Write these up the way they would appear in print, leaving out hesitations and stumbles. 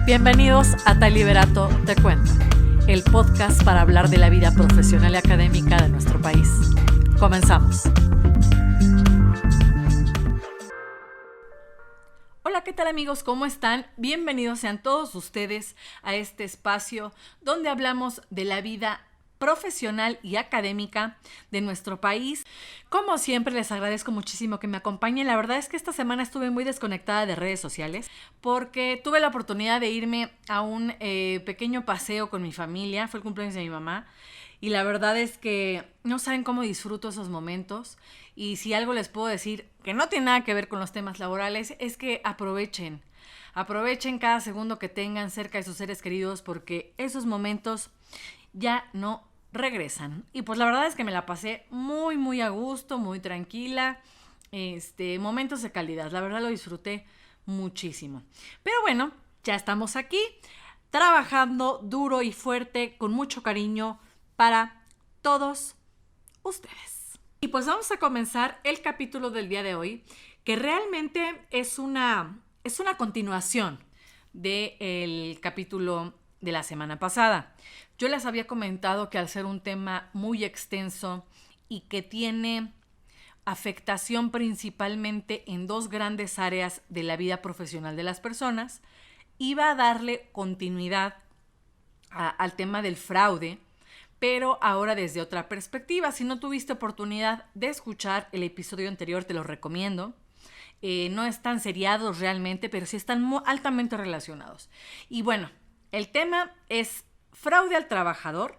Bienvenidos a Tal Liberato Te Cuenta, el podcast para hablar de la vida profesional y académica de nuestro país. Comenzamos. Hola, ¿qué tal amigos? ¿Cómo están? Bienvenidos sean todos ustedes a este espacio donde hablamos de la vida profesional y académica de nuestro país. Como siempre, les agradezco muchísimo que me acompañen. La verdad es que esta semana estuve muy desconectada de redes sociales porque tuve la oportunidad de irme a un pequeño paseo con mi familia. Fue el cumpleaños de mi mamá y la verdad es que no saben cómo disfruto esos momentos. Y si algo les puedo decir que no tiene nada que ver con los temas laborales es que aprovechen cada segundo que tengan cerca de sus seres queridos porque esos momentos ya no regresan. Y pues la verdad es que me la pasé muy a gusto, muy tranquila. Momentos de calidad, la verdad lo disfruté muchísimo. Pero bueno, ya estamos aquí trabajando duro y fuerte con mucho cariño para todos ustedes. Y pues vamos a comenzar el capítulo del día de hoy, que realmente es una continuación del capítulo de la semana pasada. Yo les había comentado que al ser un tema muy extenso y que tiene afectación principalmente en dos grandes áreas de la vida profesional de las personas, iba a darle continuidad al tema del fraude, pero ahora desde otra perspectiva. Si no tuviste oportunidad de escuchar el episodio anterior, te lo recomiendo. No están seriados realmente, pero sí están altamente relacionados. Y bueno, el tema es fraude al trabajador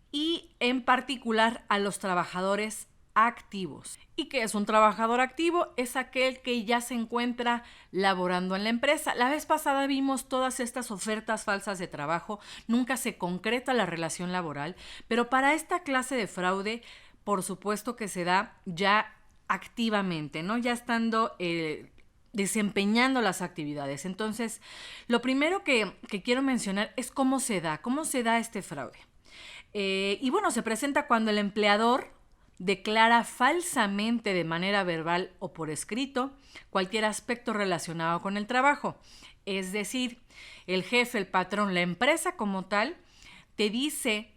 y en particular a los trabajadores activos. ¿Y qué es un trabajador activo? Es aquel que ya se encuentra laborando en la empresa. La vez pasada vimos todas estas ofertas falsas de trabajo, nunca se concreta la relación laboral, pero para esta clase de fraude, por supuesto que se da ya activamente, ¿no? Ya estando desempeñando las actividades. Entonces, lo primero que quiero mencionar es cómo se da este fraude. Y bueno, se presenta cuando el empleador declara falsamente de manera verbal o por escrito cualquier aspecto relacionado con el trabajo. Es decir, el jefe, el patrón, la empresa como tal, te dice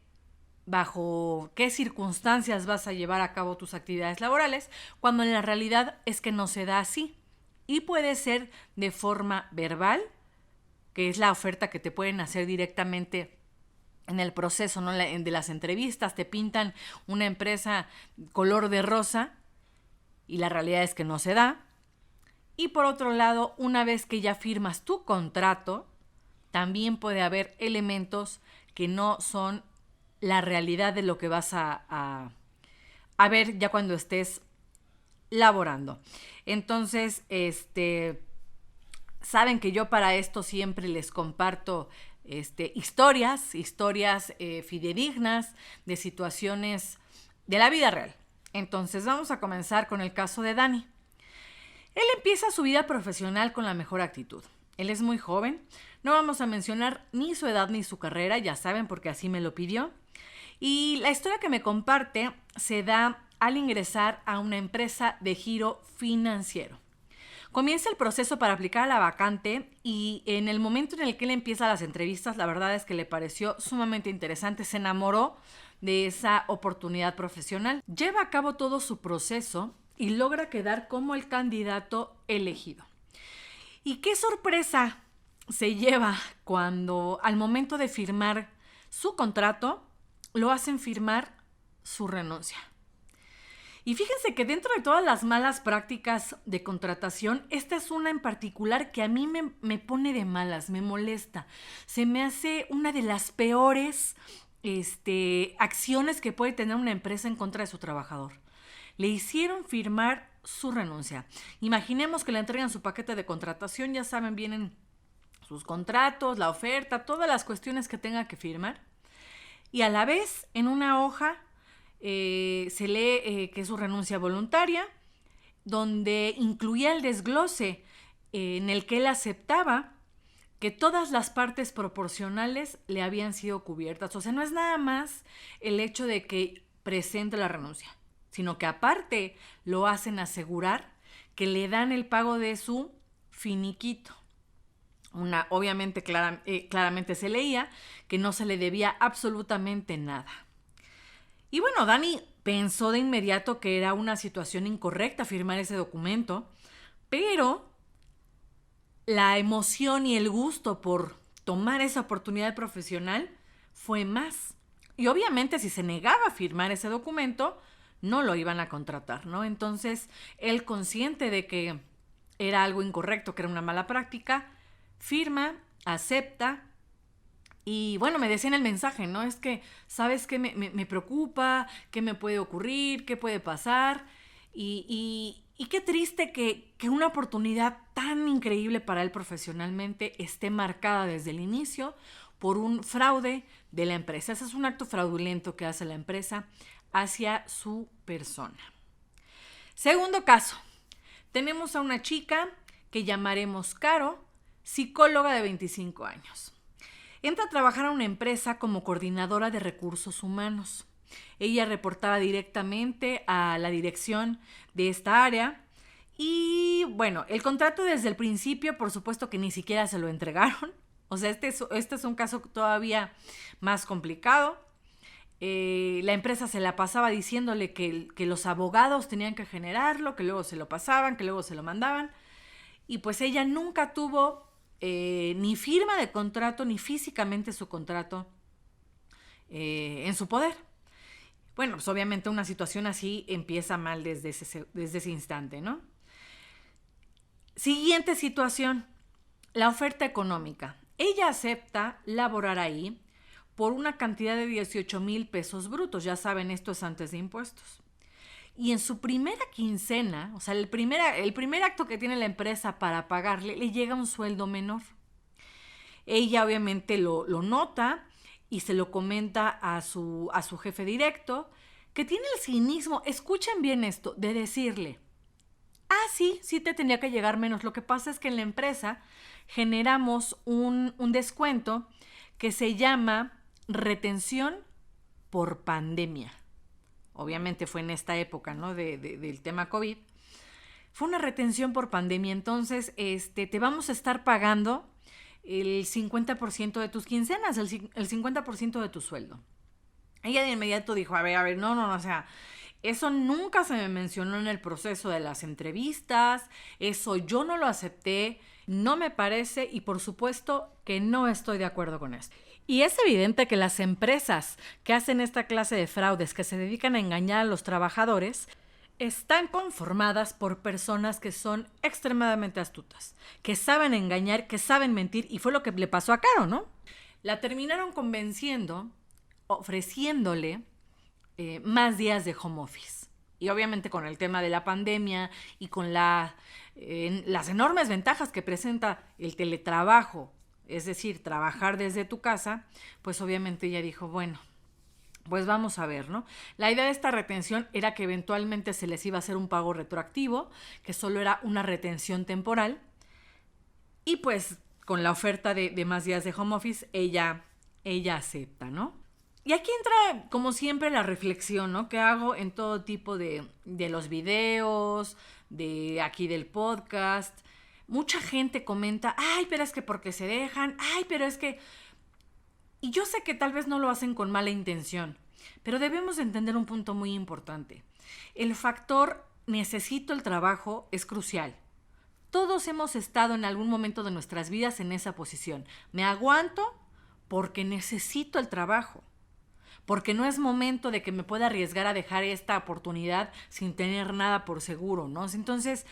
bajo qué circunstancias vas a llevar a cabo tus actividades laborales, cuando en la realidad es que no se da así. Y puede ser de forma verbal, que es la oferta que te pueden hacer directamente en el proceso, ¿no? De las entrevistas, te pintan una empresa color de rosa y la realidad es que no se da. Y por otro lado, una vez que ya firmas tu contrato, también puede haber elementos que no son la realidad de lo que vas a ver ya cuando estés laborando. Entonces, saben que yo para esto siempre les comparto historias fidedignas de situaciones de la vida real. Entonces vamos a comenzar con el caso de Dani. Él empieza su vida profesional con la mejor actitud. Él es muy joven, no vamos a mencionar ni su edad ni su carrera, ya saben porque así me lo pidió. Y la historia que me comparte se da al ingresar a una empresa de giro financiero. Comienza el proceso para aplicar a la vacante y en el momento en el que él empieza las entrevistas, la verdad es que le pareció sumamente interesante, se enamoró de esa oportunidad profesional. Lleva a cabo todo su proceso y logra quedar como el candidato elegido. ¿Y qué sorpresa se lleva cuando al momento de firmar su contrato lo hacen firmar su renuncia? Y fíjense que dentro de todas las malas prácticas de contratación, esta es una en particular que a mí me pone de malas, me molesta. Se me hace una de las peores acciones que puede tener una empresa en contra de su trabajador. Le hicieron firmar su renuncia. Imaginemos que le entregan su paquete de contratación, ya saben, vienen sus contratos, la oferta, todas las cuestiones que tenga que firmar. Y a la vez, en una hoja, se lee que es su renuncia voluntaria, donde incluía el desglose en el que él aceptaba que todas las partes proporcionales le habían sido cubiertas. O sea, no es nada más el hecho de que presente la renuncia, sino que aparte lo hacen asegurar que le dan el pago de su finiquito. Obviamente claramente se leía que no se le debía absolutamente nada. Y bueno, Dani pensó de inmediato que era una situación incorrecta firmar ese documento, pero la emoción y el gusto por tomar esa oportunidad profesional fue más. Y obviamente si se negaba a firmar ese documento, no lo iban a contratar, ¿no? Entonces, él consciente de que era algo incorrecto, que era una mala práctica, firma, acepta. Y bueno, me decía en el mensaje, ¿no? Es que, ¿sabes qué me preocupa? ¿Qué me puede ocurrir? ¿Qué puede pasar? Y qué triste que una oportunidad tan increíble para él profesionalmente esté marcada desde el inicio por un fraude de la empresa. Ese es un acto fraudulento que hace la empresa hacia su persona. Segundo caso, tenemos a una chica que llamaremos Caro, psicóloga de 25 años. Entra a trabajar a una empresa como coordinadora de recursos humanos. Ella reportaba directamente a la dirección de esta área y bueno, el contrato desde el principio, por supuesto que ni siquiera se lo entregaron. O sea, este es un caso todavía más complicado. La empresa se la pasaba diciéndole que los abogados tenían que generarlo, que luego se lo pasaban, que luego se lo mandaban. Y pues ella nunca tuvo ni firma de contrato, ni físicamente su contrato en su poder. Bueno, pues obviamente una situación así empieza mal desde ese instante, ¿no? Siguiente situación, la oferta económica. Ella acepta laborar ahí por una cantidad de 18,000 pesos brutos. Ya saben, esto es antes de impuestos. Y en su primera quincena, o sea, el primer acto que tiene la empresa para pagarle, le llega un sueldo menor. Ella obviamente lo nota y se lo comenta a su jefe directo, que tiene el cinismo, escuchen bien esto, de decirle, sí te tenía que llegar menos. Lo que pasa es que en la empresa generamos un descuento que se llama retención por pandemia. Obviamente fue en esta época, ¿no? Del tema COVID. Fue una retención por pandemia. Entonces, te vamos a estar pagando el 50% de tus quincenas, el 50% de tu sueldo. Ella de inmediato dijo, a ver, no, o sea, eso nunca se me mencionó en el proceso de las entrevistas, eso yo no lo acepté, no me parece y por supuesto que no estoy de acuerdo con esto. Y es evidente que las empresas que hacen esta clase de fraudes, que se dedican a engañar a los trabajadores, están conformadas por personas que son extremadamente astutas, que saben engañar, que saben mentir, y fue lo que le pasó a Caro, ¿no? La terminaron convenciendo, ofreciéndole más días de home office. Y obviamente con el tema de la pandemia y con las enormes ventajas que presenta el teletrabajo, es decir, trabajar desde tu casa, pues obviamente ella dijo, bueno, pues vamos a ver, ¿no? La idea de esta retención era que eventualmente se les iba a hacer un pago retroactivo, que solo era una retención temporal, y pues con la oferta de más días de home office, ella acepta, ¿no? Y aquí entra, como siempre, la reflexión, ¿no? Que hago en todo tipo de los videos, de aquí del podcast. Mucha gente comenta, pero es que porque se dejan, pero es que... Y yo sé que tal vez no lo hacen con mala intención, pero debemos entender un punto muy importante. El factor necesito el trabajo es crucial. Todos hemos estado en algún momento de nuestras vidas en esa posición. Me aguanto porque necesito el trabajo. Porque no es momento de que me pueda arriesgar a dejar esta oportunidad sin tener nada por seguro, ¿no? Entonces,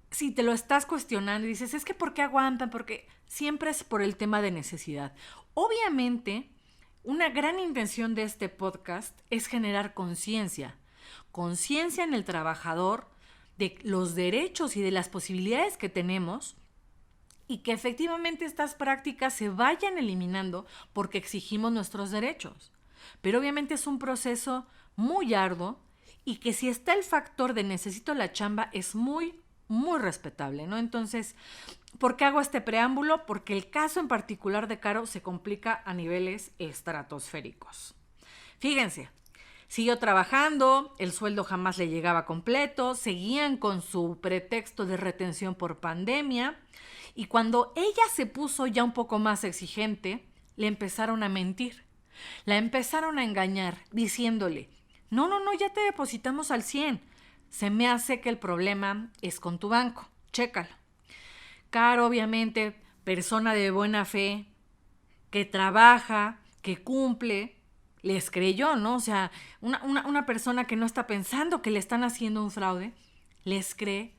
si te lo estás cuestionando y dices, es que ¿por qué aguantan? Porque siempre es por el tema de necesidad. Obviamente, una gran intención de este podcast es generar conciencia. Conciencia en el trabajador de los derechos y de las posibilidades que tenemos y que efectivamente estas prácticas se vayan eliminando porque exigimos nuestros derechos. Pero obviamente es un proceso muy arduo y que si está el factor de necesito la chamba es muy respetable, ¿no? Entonces, ¿por qué hago este preámbulo? Porque el caso en particular de Caro se complica a niveles estratosféricos. Fíjense, Siguió trabajando, el sueldo jamás le llegaba completo, seguían con su pretexto de retención por pandemia y cuando ella se puso ya un poco más exigente, le empezaron a mentir. La empezaron a engañar diciéndole, no, ya te depositamos al 100. Se me hace que el problema es con tu banco, chécalo. Caro, obviamente, persona de buena fe, que trabaja, que cumple, les creyó, ¿no? O sea, una persona que no está pensando que le están haciendo un fraude, les cree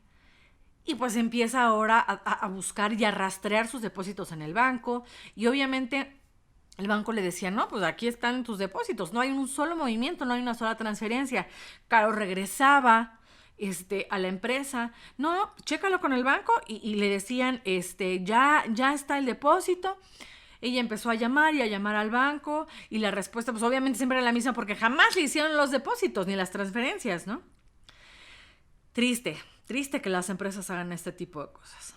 y pues empieza ahora a buscar y a rastrear sus depósitos en el banco y obviamente el banco le decía, no, pues aquí están tus depósitos, no hay un solo movimiento, no hay una sola transferencia. Caro regresaba a la empresa, no, chécalo con el banco y le decían, ya está el depósito. Ella empezó a llamar y a llamar al banco y la respuesta pues obviamente siempre era la misma porque jamás le hicieron los depósitos ni las transferencias, ¿no? Triste que las empresas hagan este tipo de cosas.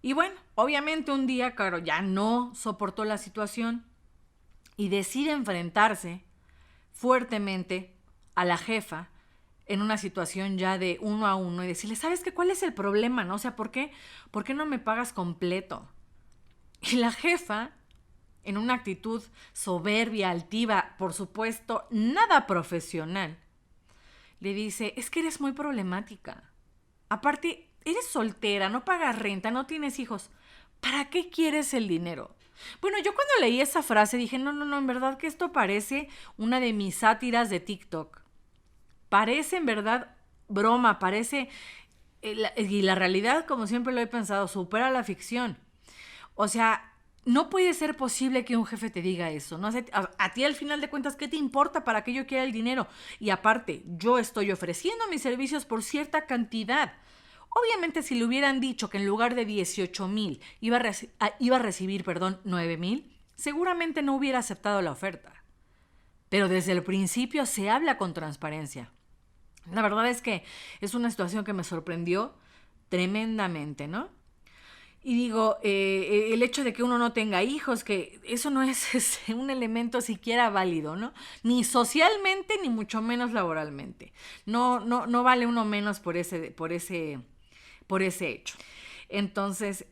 Y bueno, obviamente un día, Caro ya no soportó la situación y decide enfrentarse fuertemente a la jefa en una situación ya de 1 a 1 y decirle, ¿sabes qué? ¿Cuál es el problema? ¿No? O sea, ¿por qué no me pagas completo? Y la jefa, en una actitud soberbia, altiva, por supuesto, nada profesional, le dice, es que eres muy problemática. Aparte, eres soltera, no pagas renta, no tienes hijos. ¿Para qué quieres el dinero? Bueno, yo cuando leí esa frase dije, no, en verdad que esto parece una de mis sátiras de TikTok. Parece en verdad broma, parece... y la realidad, como siempre lo he pensado, supera la ficción. O sea, no puede ser posible que un jefe te diga eso, ¿no? A ti al final de cuentas, ¿qué te importa para que yo quiera el dinero? Y aparte, yo estoy ofreciendo mis servicios por cierta cantidad. Obviamente, si le hubieran dicho que en lugar de 18,000 iba a recibir 9,000, seguramente no hubiera aceptado la oferta. Pero desde el principio se habla con transparencia. La verdad es que es una situación que me sorprendió tremendamente, ¿no? Y digo, el hecho de que uno no tenga hijos, que eso no es un elemento siquiera válido, ¿no? Ni socialmente, ni mucho menos laboralmente. No vale uno menos por ese hecho. Entonces,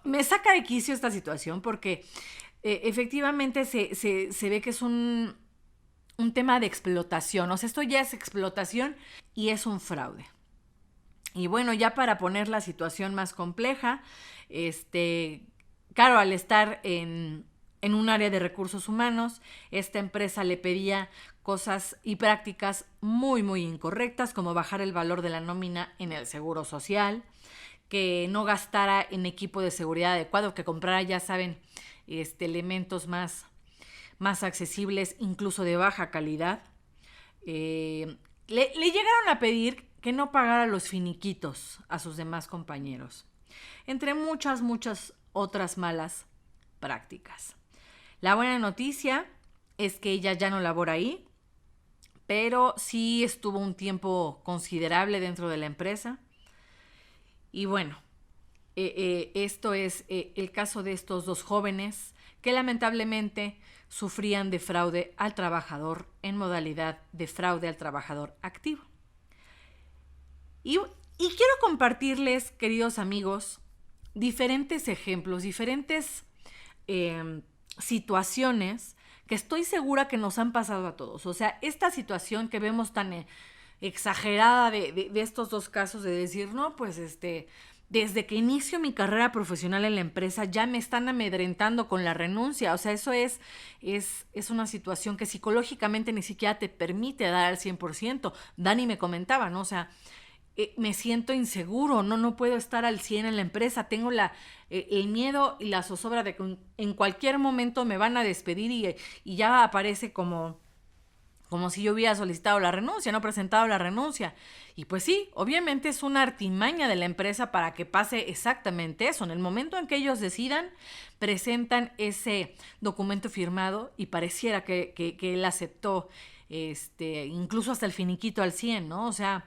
me saca de quicio esta situación porque efectivamente se ve que es un tema de explotación. O sea, esto ya es explotación y es un fraude. Y bueno, ya para poner la situación más compleja, claro, al estar en un área de recursos humanos, esta empresa le pedía cosas y prácticas muy, muy incorrectas, como bajar el valor de la nómina en el seguro social, que no gastara en equipo de seguridad adecuado, que comprara, ya saben, elementos más accesibles, incluso de baja calidad. Le llegaron a pedir que no pagara los finiquitos a sus demás compañeros, entre muchas otras malas prácticas. La buena noticia es que ella ya no labora ahí, pero sí estuvo un tiempo considerable dentro de la empresa. Y bueno, esto es el caso de estos dos jóvenes que lamentablemente sufrían de fraude al trabajador en modalidad de fraude al trabajador activo. Y quiero compartirles, queridos amigos, diferentes ejemplos, diferentes situaciones que estoy segura que nos han pasado a todos. O sea, esta situación que vemos tan exagerada de estos dos casos de decir, no, pues desde que inicio mi carrera profesional en la empresa ya me están amedrentando con la renuncia. O sea, eso es una situación que psicológicamente ni siquiera te permite dar al 100%. Dani me comentaba, ¿no? O sea, me siento inseguro, no puedo estar al 100 en la empresa, tengo el miedo y la zozobra de que en cualquier momento me van a despedir y ya aparece como si yo hubiera solicitado la renuncia, no presentado la renuncia. Y pues sí, obviamente es una artimaña de la empresa para que pase exactamente eso. En el momento en que ellos decidan, presentan ese documento firmado y pareciera que él aceptó, incluso hasta el finiquito al 100, ¿no? O sea...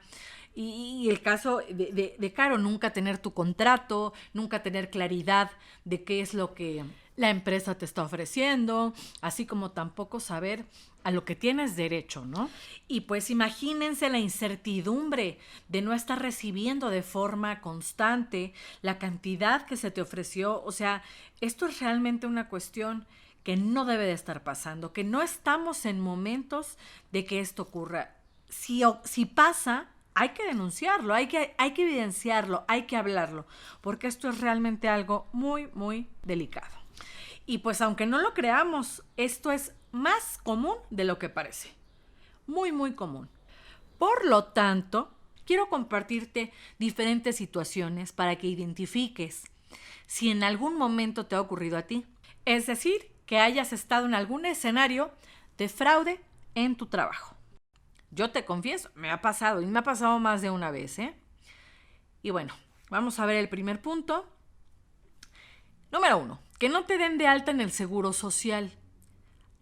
Y el caso de Caro, nunca tener tu contrato, nunca tener claridad de qué es lo que la empresa te está ofreciendo, así como tampoco saber a lo que tienes derecho, ¿no? Y pues imagínense la incertidumbre de no estar recibiendo de forma constante la cantidad que se te ofreció. O sea, esto es realmente una cuestión que no debe de estar pasando, que no estamos en momentos de que esto ocurra. Si pasa, hay que denunciarlo, hay que evidenciarlo, hay que hablarlo, porque esto es realmente algo muy, muy delicado. Y pues aunque no lo creamos, esto es más común de lo que parece. Muy, muy común. Por lo tanto, quiero compartirte diferentes situaciones para que identifiques si en algún momento te ha ocurrido a ti. Es decir, que hayas estado en algún escenario de fraude en tu trabajo. Yo te confieso, me ha pasado y me ha pasado más de una vez, ¿eh? Y bueno, vamos a ver el primer punto. Número 1, que no te den de alta en el seguro social.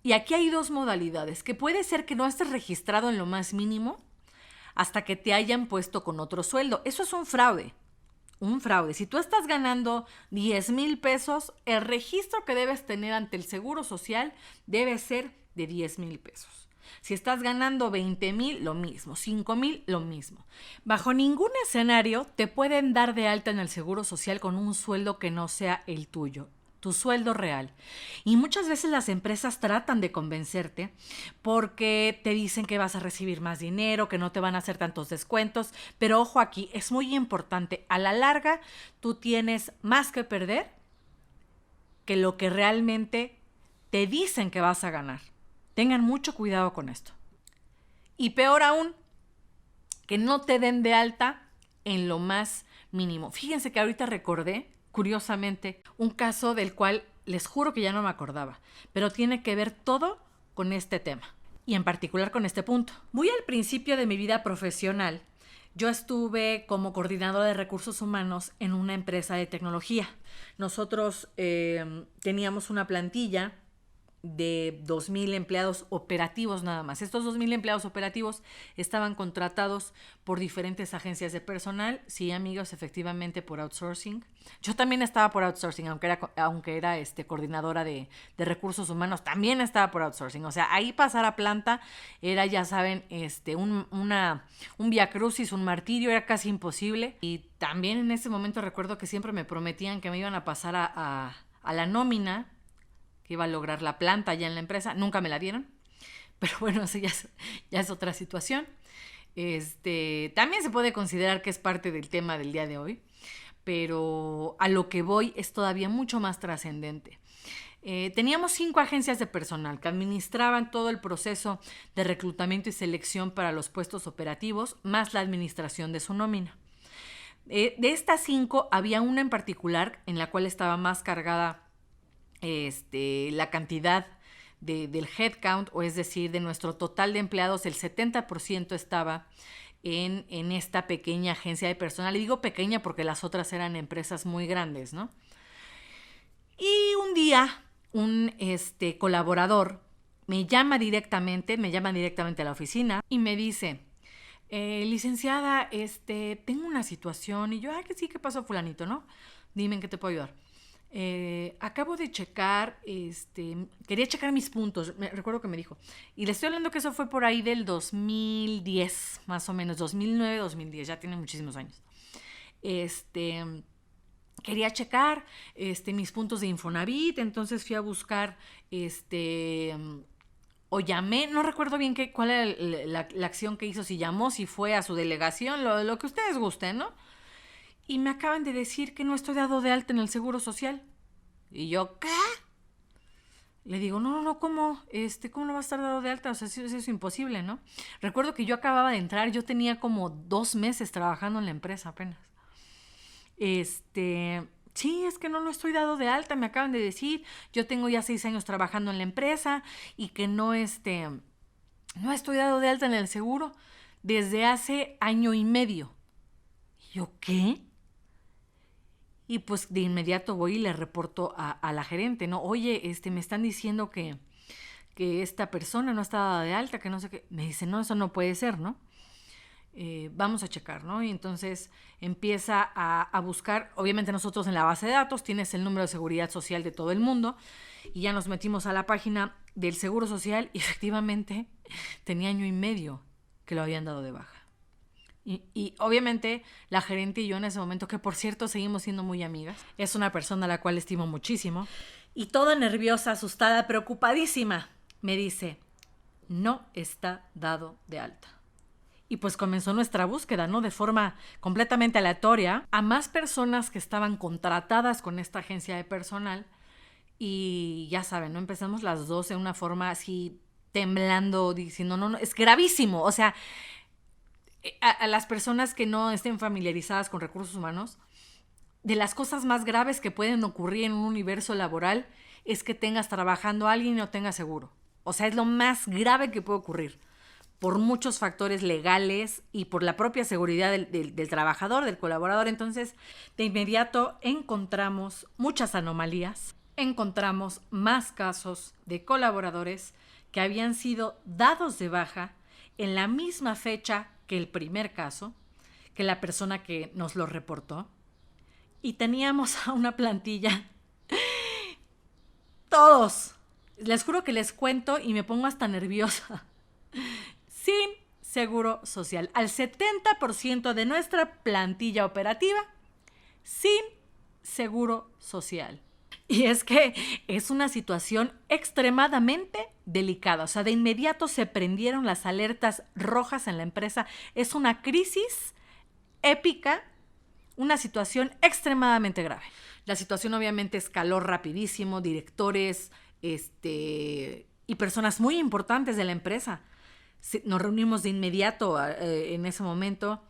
Y aquí hay dos modalidades, que puede ser que no estés registrado en lo más mínimo hasta que te hayan puesto con otro sueldo. Eso es un fraude. Un fraude. Si tú estás ganando 10,000 pesos, el registro que debes tener ante el Seguro Social debe ser de 10,000 pesos. Si estás ganando 20,000, lo mismo. 5,000, lo mismo. Bajo ningún escenario te pueden dar de alta en el Seguro Social con un sueldo que no sea el tuyo, tu sueldo real. Y muchas veces las empresas tratan de convencerte porque te dicen que vas a recibir más dinero, que no te van a hacer tantos descuentos, pero ojo aquí, es muy importante, a la larga tú tienes más que perder que lo que realmente te dicen que vas a ganar. Tengan mucho cuidado con esto. Y peor aún, que no te den de alta en lo más mínimo. Fíjense que ahorita recordé, curiosamente, un caso del cual les juro que ya no me acordaba, pero tiene que ver todo con este tema y en particular con este punto. Muy al principio de mi vida profesional, yo estuve como coordinadora de recursos humanos en una empresa de tecnología. Nosotros teníamos una plantilla de 2,000 empleados operativos nada más. Estos 2,000 empleados operativos estaban contratados por diferentes agencias de personal. Sí, amigos, efectivamente por outsourcing. Yo también estaba por outsourcing, aunque era coordinadora de recursos humanos, también estaba por outsourcing. O sea, ahí pasar a planta era, ya saben, un viacrucis, un martirio, era casi imposible. Y también en ese momento recuerdo que siempre me prometían que me iban a pasar a la nómina, que iba a lograr la planta ya en la empresa. Nunca me la dieron, pero bueno, eso ya es otra situación. También se puede considerar que es parte del tema del día de hoy, pero a lo que voy es todavía mucho más trascendente. Teníamos 5 agencias de personal que administraban todo el proceso de reclutamiento y selección para los puestos operativos, más la administración de su nómina. De estas 5 había una en particular en la cual estaba más cargada la cantidad del headcount, o es decir, de nuestro total de empleados, el 70% estaba en esta pequeña agencia de personal. Y digo pequeña porque las otras eran empresas muy grandes, ¿no? Y un día, un colaborador me llama directamente a la oficina y me dice: licenciada, tengo una situación. Y yo, que sí, ¿qué pasó, fulanito, no? Dime en qué te puedo ayudar. Acabo de checar, quería checar mis puntos, recuerdo que me dijo, y le estoy hablando que eso fue por ahí del 2010, más o menos, 2009, 2010, ya tiene muchísimos años. Quería checar mis puntos de Infonavit, entonces fui a buscar, o llamé, no recuerdo bien cuál era la acción que hizo, si llamó, si fue a su delegación, lo que ustedes gusten, ¿no? Y me acaban de decir que no estoy dado de alta en el Seguro Social. Y yo, ¿qué? Le digo, no, ¿cómo? ¿Cómo no va a estar dado de alta? O sea, eso es imposible, ¿no? Recuerdo que yo acababa de entrar, yo tenía como 2 meses trabajando en la empresa apenas. Sí, es que no estoy dado de alta, me acaban de decir. Yo tengo ya 6 años trabajando en la empresa y que no estoy dado de alta en el seguro desde hace 1.5 años. Y yo, ¿qué? Y pues de inmediato voy y le reporto a la gerente, ¿no? Oye, me están diciendo que esta persona no está dada de alta, que no sé qué. Me dice, no, eso no puede ser, ¿no? vamos a checar, ¿no? Y entonces empieza a buscar, obviamente nosotros en la base de datos tienes el número de seguridad social de todo el mundo, y ya nos metimos a la página del Seguro Social y efectivamente tenía 1 año y medio que lo habían dado de baja. Y obviamente la gerente y yo en ese momento, que por cierto seguimos siendo muy amigas, es una persona a la cual estimo muchísimo, y toda nerviosa, asustada, preocupadísima, me dice, no está dado de alta. Y pues comenzó nuestra búsqueda, ¿no? De forma completamente aleatoria a más personas que estaban contratadas con esta agencia de personal. Y ya saben, ¿no? Empezamos las dos en una forma así temblando, diciendo, no, es gravísimo. O sea, a las personas que no estén familiarizadas con recursos humanos, de las cosas más graves que pueden ocurrir en un universo laboral es que tengas trabajando a alguien y no tengas seguro. O sea, es lo más grave que puede ocurrir por muchos factores legales y por la propia seguridad del trabajador, del colaborador. Entonces, de inmediato encontramos muchas anomalías, encontramos más casos de colaboradores que habían sido dados de baja en la misma fecha que el primer caso, que la persona que nos lo reportó, y teníamos a una plantilla, todos, les juro que les cuento y me pongo hasta nerviosa, sin seguro social. Al 70% de nuestra plantilla operativa, sin seguro social. Y es que es una situación extremadamente delicada. O sea, de inmediato se prendieron las alertas rojas en la empresa. Es una crisis épica, una situación extremadamente grave. La situación obviamente escaló rapidísimo. Directores y personas muy importantes de la empresa. Nos reunimos de inmediato en ese momento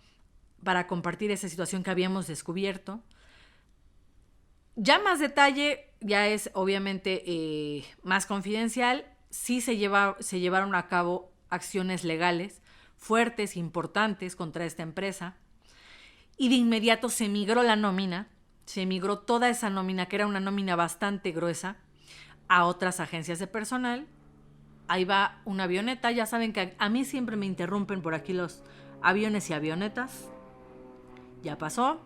para compartir esa situación que habíamos descubierto. Ya más detalle, ya es obviamente más confidencial. Sí se llevaron a cabo acciones legales fuertes, importantes contra esta empresa. Y de inmediato se migró la nómina, se migró toda esa nómina, que era una nómina bastante gruesa, a otras agencias de personal. Ahí va una avioneta. Ya saben que a mí siempre me interrumpen por aquí los aviones y avionetas. Ya pasó.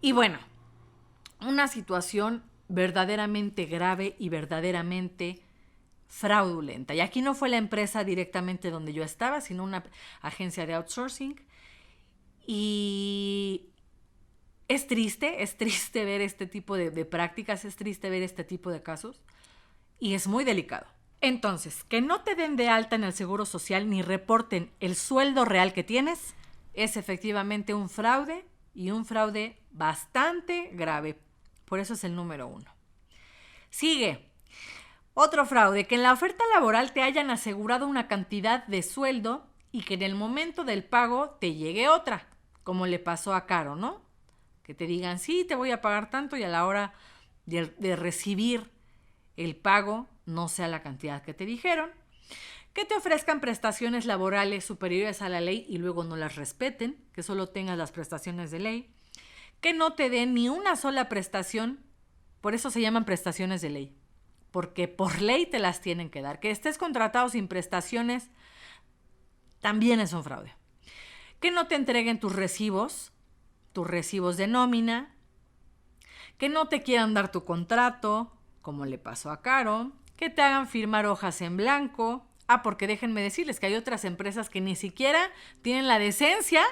Y bueno, una situación verdaderamente grave y verdaderamente fraudulenta. Y aquí no fue la empresa directamente donde yo estaba, sino una agencia de outsourcing. Y es triste ver este tipo de prácticas, es triste ver este tipo de casos. Y es muy delicado. Entonces, que no te den de alta en el Seguro Social ni reporten el sueldo real que tienes es efectivamente un fraude, y un fraude bastante grave. Por eso es el número 1. Sigue. Otro fraude, que en la oferta laboral te hayan asegurado una cantidad de sueldo y que en el momento del pago te llegue otra, como le pasó a Caro, ¿no? Que te digan, sí, te voy a pagar tanto, y a la hora de recibir el pago no sea la cantidad que te dijeron. Que te ofrezcan prestaciones laborales superiores a la ley y luego no las respeten, que solo tengas las prestaciones de ley. Que no te den ni una sola prestación, por eso se llaman prestaciones de ley, porque por ley te las tienen que dar. Que estés contratado sin prestaciones también es un fraude. Que no te entreguen tus recibos de nómina. Que no te quieran dar tu contrato, como le pasó a Caro. Que te hagan firmar hojas en blanco. Porque déjenme decirles que hay otras empresas que ni siquiera tienen la decencia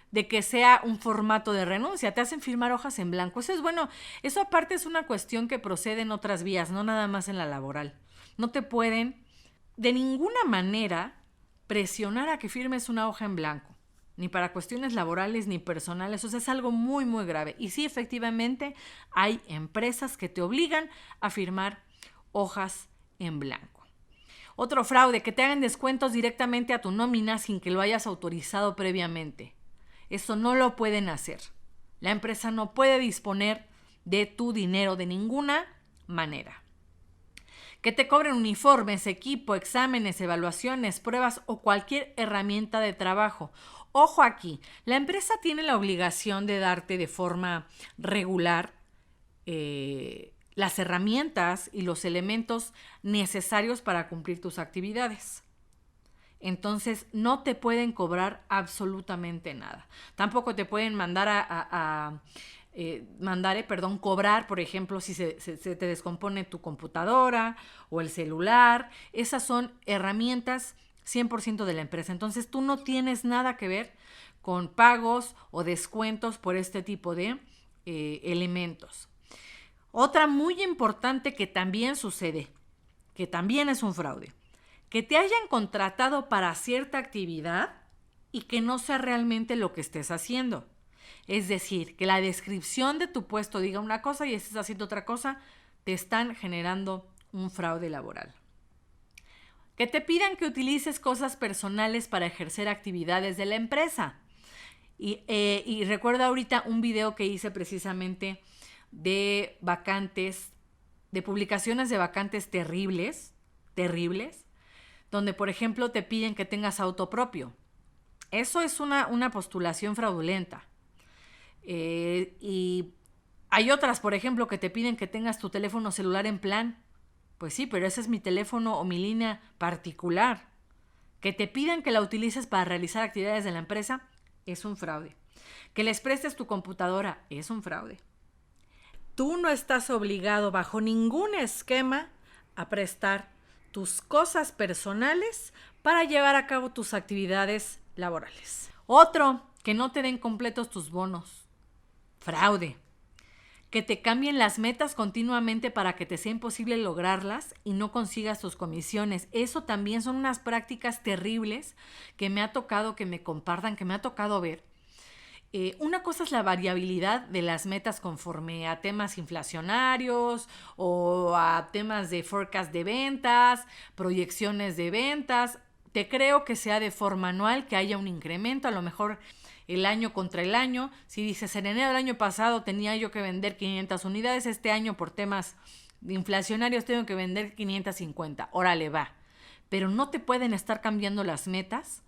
de que sea un formato de renuncia. Te hacen firmar hojas en blanco. Eso es bueno. Eso aparte es una cuestión que procede en otras vías, no nada más en la laboral. No te pueden de ninguna manera presionar a que firmes una hoja en blanco, ni para cuestiones laborales ni personales. O sea, es algo muy, muy grave. Y sí, efectivamente, hay empresas que te obligan a firmar hojas en blanco. Otro fraude, que te hagan descuentos directamente a tu nómina sin que lo hayas autorizado previamente. Eso no lo pueden hacer. La empresa no puede disponer de tu dinero de ninguna manera. Que te cobren uniformes, equipo, exámenes, evaluaciones, pruebas o cualquier herramienta de trabajo. Ojo aquí, la empresa tiene la obligación de darte de forma regular las herramientas y los elementos necesarios para cumplir tus actividades. Entonces no te pueden cobrar absolutamente nada. Tampoco te pueden cobrar, por ejemplo, si se te descompone tu computadora o el celular. Esas son herramientas 100% de la empresa. Entonces tú no tienes nada que ver con pagos o descuentos por este tipo de elementos. Otra muy importante que también sucede, que también es un fraude, que te hayan contratado para cierta actividad y que no sea realmente lo que estés haciendo. Es decir, que la descripción de tu puesto diga una cosa y estés haciendo otra cosa, te están generando un fraude laboral. Que te pidan que utilices cosas personales para ejercer actividades de la empresa. Y recuerda ahorita un video que hice precisamente de vacantes, de publicaciones de vacantes terribles, donde, por ejemplo, te piden que tengas auto propio. Eso es una postulación fraudulenta. Y hay otras, por ejemplo, que te piden que tengas tu teléfono celular en plan. Pues sí, pero ese es mi teléfono o mi línea particular. Que te pidan que la utilices para realizar actividades de la empresa es un fraude. Que les prestes tu computadora es un fraude. Tú no estás obligado bajo ningún esquema a prestar tus cosas personales para llevar a cabo tus actividades laborales. Otro, que no te den completos tus bonos. Fraude. Que te cambien las metas continuamente para que te sea imposible lograrlas y no consigas tus comisiones. Eso también son unas prácticas terribles que me ha tocado que me compartan, que me ha tocado ver. Una cosa es la variabilidad de las metas conforme a temas inflacionarios o a temas de forecast de ventas, proyecciones de ventas. Te creo que sea de forma anual, que haya un incremento, a lo mejor el año contra el año. Si dices, en enero del año pasado tenía yo que vender 500 unidades, este año por temas inflacionarios tengo que vender 550. Órale, va. Pero no te pueden estar cambiando las metas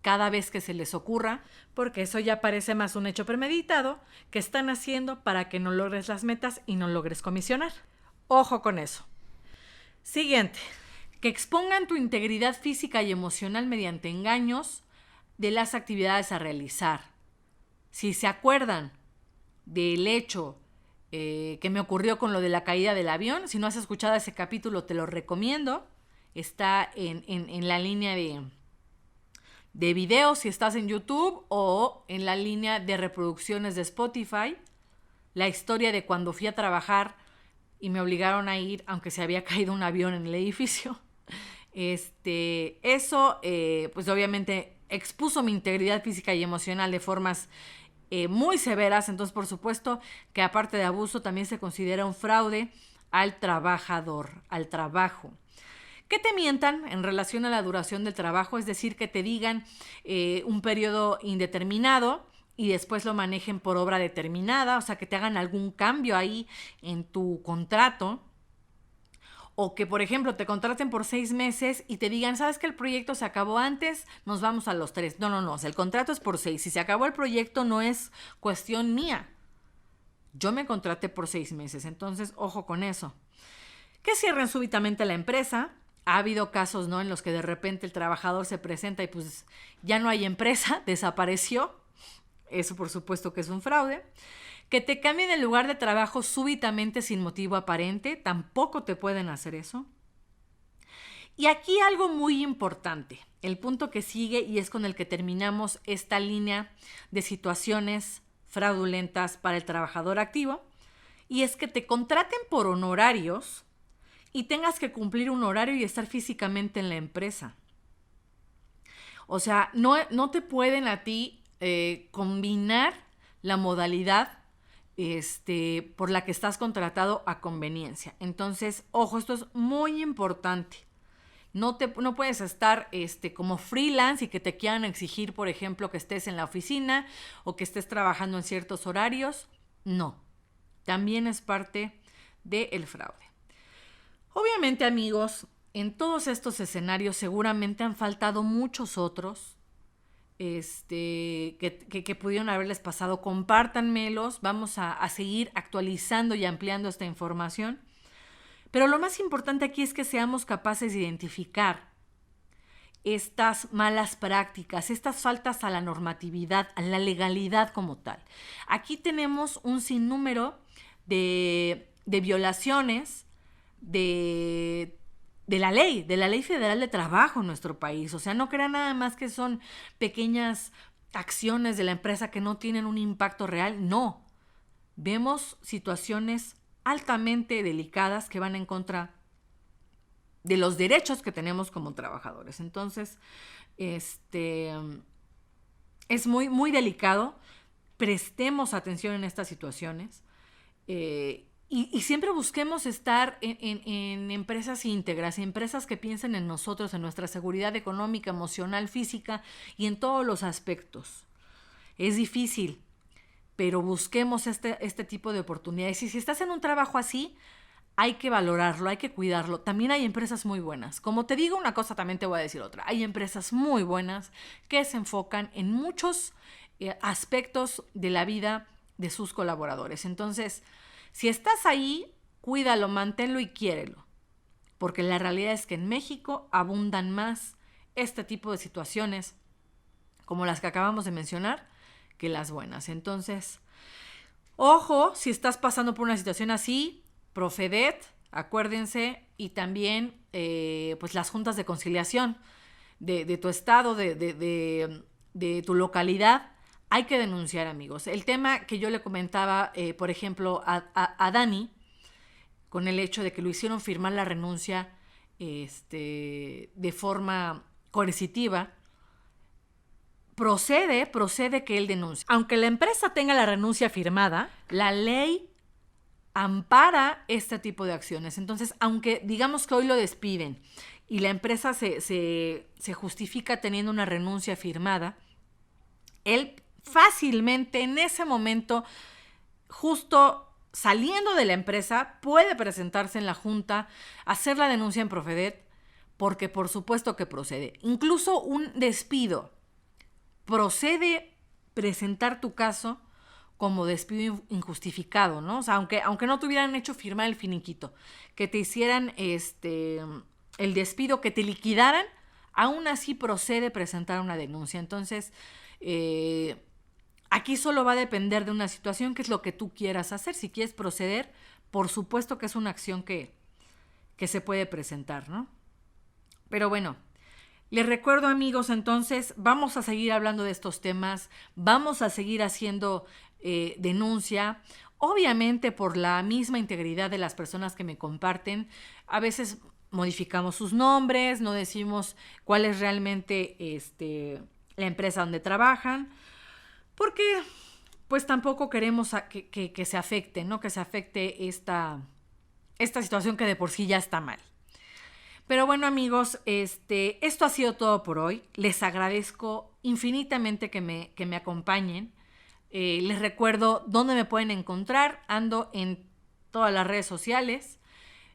cada vez que se les ocurra, porque eso ya parece más un hecho premeditado que están haciendo para que no logres las metas y no logres comisionar. Ojo con eso. Siguiente. Que expongan tu integridad física y emocional mediante engaños de las actividades a realizar. Si se acuerdan del hecho que me ocurrió con lo de la caída del avión, si no has escuchado ese capítulo te lo recomiendo. Está en la línea de videos si estás en YouTube o en la línea de reproducciones de Spotify. La historia de cuando fui a trabajar y me obligaron a ir aunque se había caído un avión en el edificio. Eso pues obviamente expuso mi integridad física y emocional de formas muy severas. Entonces, por supuesto que aparte de abuso también se considera un fraude al trabajador, al trabajo. Que te mientan en relación a la duración del trabajo, es decir, que te digan un periodo indeterminado y después lo manejen por obra determinada, o sea, que te hagan algún cambio ahí en tu contrato. O que, por ejemplo, te contraten por 6 meses y te digan, ¿sabes que el proyecto se acabó antes? Nos vamos a los 3. No. O sea, el contrato es por 6. Si se acabó el proyecto no es cuestión mía. Yo me contraté por 6 meses. Entonces, ojo con eso. Que cierren súbitamente la empresa. Ha habido casos, ¿no?, en los que de repente el trabajador se presenta y pues ya no hay empresa, desapareció. Eso por supuesto que es un fraude. Que te cambien el lugar de trabajo súbitamente sin motivo aparente, tampoco te pueden hacer eso. Y aquí algo muy importante, el punto que sigue y es con el que terminamos esta línea de situaciones fraudulentas para el trabajador activo, y es que te contraten por honorarios y tengas que cumplir un horario y estar físicamente en la empresa. O sea, no te pueden a ti combinar la modalidad por la que estás contratado a conveniencia. Entonces, ojo, esto es muy importante. No puedes estar como freelance y que te quieran exigir, por ejemplo, que estés en la oficina o que estés trabajando en ciertos horarios. No, también es parte del fraude. Obviamente, amigos, en todos estos escenarios seguramente han faltado muchos otros que pudieron haberles pasado. Compártanmelos, vamos a seguir actualizando y ampliando esta información. Pero lo más importante aquí es que seamos capaces de identificar estas malas prácticas, estas faltas a la normatividad, a la legalidad como tal. Aquí tenemos un sinnúmero de violaciones de la ley federal de trabajo en nuestro país. O sea, no crean nada más que son pequeñas acciones de la empresa que no tienen un impacto real. No, vemos situaciones altamente delicadas que van en contra de los derechos que tenemos como trabajadores. Entonces, es muy, muy delicado. Prestemos atención en estas situaciones y siempre busquemos estar en empresas íntegras, empresas que piensen en nosotros, en nuestra seguridad económica, emocional, física y en todos los aspectos. Es difícil, pero busquemos este tipo de oportunidades. Y si estás en un trabajo así, hay que valorarlo, hay que cuidarlo. También hay empresas muy buenas. Como te digo una cosa, también te voy a decir otra. Hay empresas muy buenas que se enfocan en muchos aspectos de la vida de sus colaboradores. Entonces, si estás ahí, cuídalo, manténlo y quiérelo. Porque la realidad es que en México abundan más este tipo de situaciones, como las que acabamos de mencionar, que las buenas. Entonces, ojo, si estás pasando por una situación así, Profedet, acuérdense, y también pues las juntas de conciliación de tu estado, de tu localidad, hay que denunciar, amigos. El tema que yo le comentaba, por ejemplo, a Dani, con el hecho de que lo hicieron firmar la renuncia de forma coercitiva, procede que él denuncie. Aunque la empresa tenga la renuncia firmada, la ley ampara este tipo de acciones. Entonces, aunque digamos que hoy lo despiden y la empresa se justifica teniendo una renuncia firmada, él fácilmente en ese momento, justo saliendo de la empresa, puede presentarse en la junta, hacer la denuncia en Profedet, porque por supuesto que procede. Incluso un despido. Procede presentar tu caso como despido injustificado, ¿no? O sea, aunque no te hubieran hecho firmar el finiquito, que te hicieran el despido, que te liquidaran, aún así procede presentar una denuncia. Entonces, aquí solo va a depender de una situación, que es lo que tú quieras hacer. Si quieres proceder, por supuesto que es una acción que se puede presentar, ¿no? Pero bueno, les recuerdo, amigos, entonces vamos a seguir hablando de estos temas, vamos a seguir haciendo denuncia, obviamente por la misma integridad de las personas que me comparten. A veces modificamos sus nombres, no decimos cuál es realmente la empresa donde trabajan, porque pues tampoco queremos que se afecte, ¿no? Que se afecte esta situación que de por sí ya está mal. Pero bueno, amigos, esto ha sido todo por hoy. Les agradezco infinitamente que me acompañen. Les recuerdo dónde me pueden encontrar. Ando en todas las redes sociales.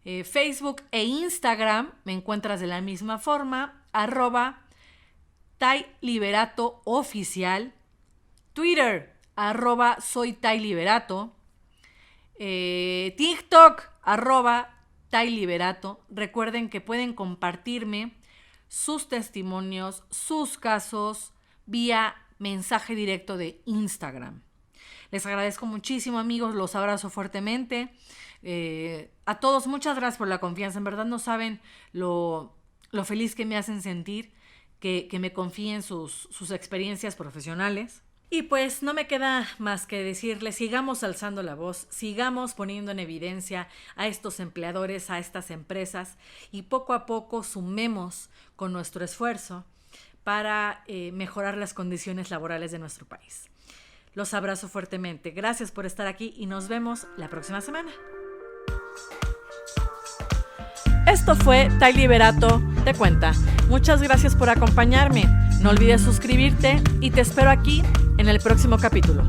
Facebook e Instagram me encuentras de la misma forma. @TayLiberato_oficial. Twitter, @soyTayLiberato. TikTok, @TayLiberato. Recuerden que pueden compartirme sus testimonios, sus casos vía mensaje directo de Instagram. Les agradezco muchísimo, amigos, los abrazo fuertemente. A todos, muchas gracias por la confianza. En verdad no saben lo feliz que me hacen sentir que me confíen sus experiencias profesionales. Y pues no me queda más que decirles, sigamos alzando la voz, sigamos poniendo en evidencia a estos empleadores, a estas empresas, y poco a poco sumemos con nuestro esfuerzo para mejorar las condiciones laborales de nuestro país. Los abrazo fuertemente. Gracias por estar aquí y nos vemos la próxima semana. Esto fue Tay Liberato Te Cuenta. Muchas gracias por acompañarme. No olvides suscribirte y te espero aquí en el próximo capítulo.